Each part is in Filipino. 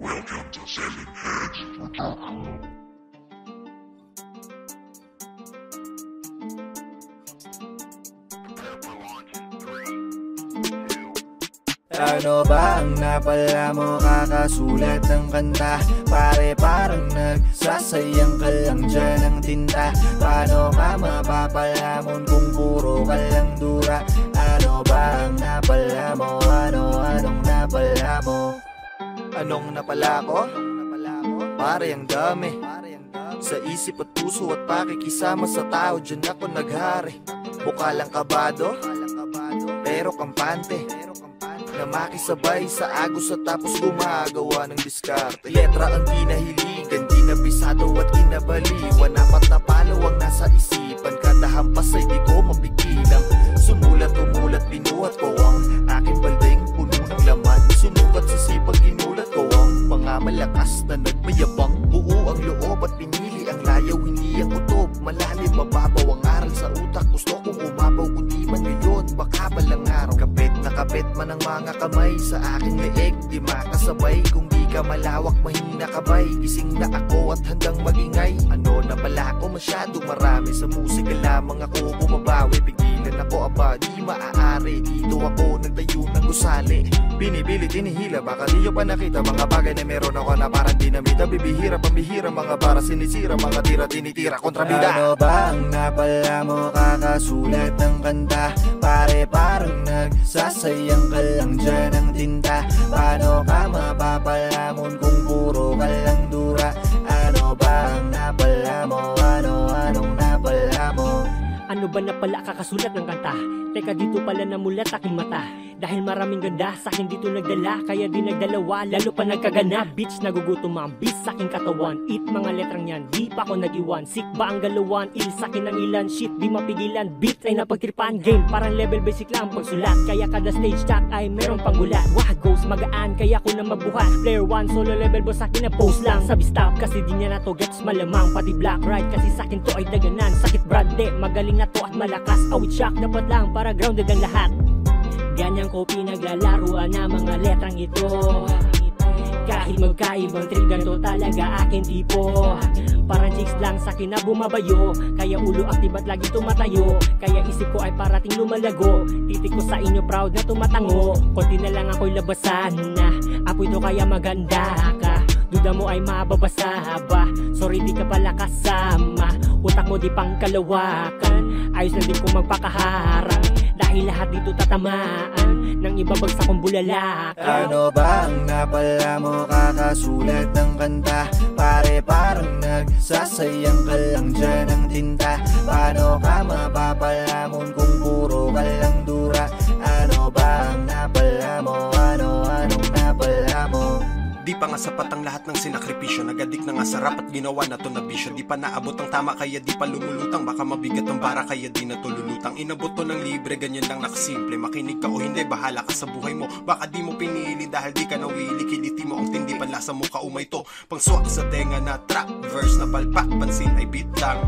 Welcome to Selling Heads Production. Ano ba ang napala mo kakasulat ng kanta? Pare parang nagsasayang ka lang dyan ng tinta. Paano ka mapapalamon kung puro ka lang dura? Ano ba ang napala mo? Anong napala mo? Anong napala ko? Pare ang dami sa isip at puso at pakikisama sa tao, dyan ako naghari. Mukha lang kabado pero kampante na makisabay sa agos at tapos gumagawa ng diskarte. Letra ang kinahiligan, kinabisado at kinabaliwan. Apat na palo ang nasa isipan, kada hampas ay di ko mapigilan. Sumulat, binuhat ko ang aking baldeng puno ng laman. Sunukat sa sipag, ginulat ko ang mga malakas na nagmayabang. Buo ang loob at pinili ang layaw, hindi ang utob. Malalim, mababaw ang aral sa utak. Gusto kong umabaw, kundi man ngayon, baka balang araw. Kapit man ang mga kamay sa aking leeg, di makasabay kung di ka malawak, mahina kabay. Gising na ako at handang magingay. Ano na pala ako, masyado marami. Sa musika lamang ako bumabawi. Pigilan ako, aba di maaari. Dito ako nagtayo ng gusali. Binibili, tinihila, baka di nyo pa nakita mga bagay na meron ako na parang dinamita. Bibihira, pambihira, mga para sinisira, mga tira, tinitira, kontrabida. Ano ba ang napala mo kakasulat ng kanta? Pare parang nagsasayang ka lang dyan ng tinta. Paano ka mapapalamon kung puro ka lang dura? Ano ba ang napala mo? Anong napala mo? Ano ba na pala kakasulat ng kanta? Teka, dito pala namulat aking mata. Dahil maraming ganda sa akin dito nagdala, kaya di nagdalawa, lalo pa nagkagana. Bitch, nagugutom ang bis sa aking katawan. Eat mga letrang yan, di pa ako nag-iwan. Sick ba ang galawan? Il sa akin ang ilan. Shit, di mapigilan. Beat ay napagtripan. Game, parang level basic lang pagsulat. Kaya kada stage chat ay meron pang gulat. Wah, goes magaan, kaya ko na mabuhat. Player 1, solo level boss, akin na post lang. Sabi stop, kasi di niya na to gets malamang. Pati black right, kasi sa akin to ay daganan. Sakit brad, de, magaling na to at malakas. Awit shock, dapat lang para grounded ang lahat. Ganyan ko pinaglalaruan ang mga letrang ito. Kahit magkaibang trip, ganito talaga akin tipo. Parang chicks lang sa akin na bumabayo, kaya ulo active at lagi tumatayo. Kaya isip ko ay parating lumalago. Titik ko sa inyo proud na tumatango. Konti na lang ako'y labasan na apoy to kaya maganda ka. Duda mo ay mababasa ba? Sorry di ka pala kasama. Utak mo di pang kalawakan. Ayos na din kung magpakaharang, dahil lahat dito tatamaan ng ibabagsak kong bulalakan. Ano ba ang napala mo kakasulat ng kanta? Pare parang nagsasayang ka lang dyan ng tinta. Paano ka mapapalamon kung puro ka lang dura? Ano ba ang napala mo? Anong napala mo? Di pa nga sapat ang lahat ng sinakripisyo. Nagadik na nga sarap at ginawa na to na bisyo. Di pa naabot ang tama kaya di pa lumulutang. Baka mabigat ang bara kaya di na tululutang. Inabot to ng libre, ganyan lang nakasimple. Makinig ka o hindi, bahala ka sa buhay mo. Baka di mo pinili dahil di ka nawili. Kiliti mo ang tindi, panlasa mo kaumay to. Pangswak sa tenga na trap, verse na palpak, pansin ay beat lang.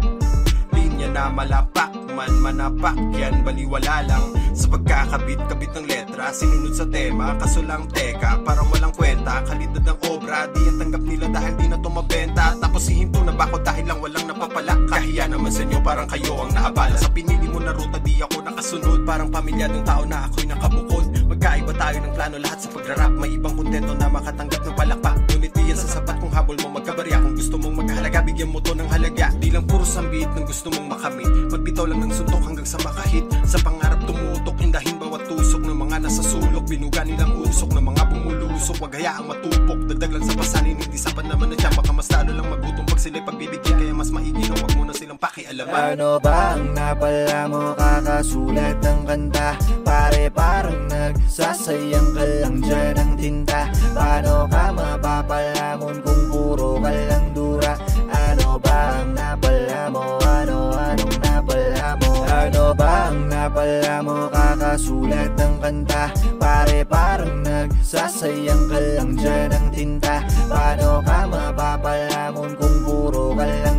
Linya na malapak, man manapak, yan baliwala lang. Sa pagkakabit-kabit ng letra, sinunod sa tema, kaso lang teka, parang walang kwenta. Kalidad ng obra, di yan tanggap nila dahil di na to mabenta. Tapos hihinto na bako dahil lang walang napapala. Kahiya naman sa inyo, parang kayo ang naabala. Sa pinili mo na ruta, di ako nakasunod. Parang pamilyadong tao na ako'y nakabukod. Magkaiba tayo ng plano lahat sa pagrarap. May ibang kontento na makatanggap ng palakpak. Ngunit di yan sa sapat kung habol mo magkabarya. Kung gusto mong maghalaga, bigyan mo to ng halaga. Di lang puro sambit ng gusto mong makamit. Magbitaw lang ng suntok hanggang sa makahit. Sa pangarap tumutok, indahin bawat tusok ng mga nasa sulok. Binuga nilang usok ng mga bumulusok. Wag hayaang matupok, dagdag lang sa pasanin. Hindi sapat naman na dyan, baka mas lalo lang magutom pag sila'y pagbibigyan. Kaya mas maigi na wag mo na silang pakialaman. Ano ba ang napala mo kakasulat ng kanta? Pare parang nagsasayang ka lang dyan ng tinta. Paano ka mapapalamon kung puro ka lang dura? Ano ba ang napala mo? Anong napala mo? Ano ba ang napala mo kakasulat ng kanta? Pare parang nagsasayang ka lang dyan ng tinta. Paano ka mapapalamon kung puro ka lang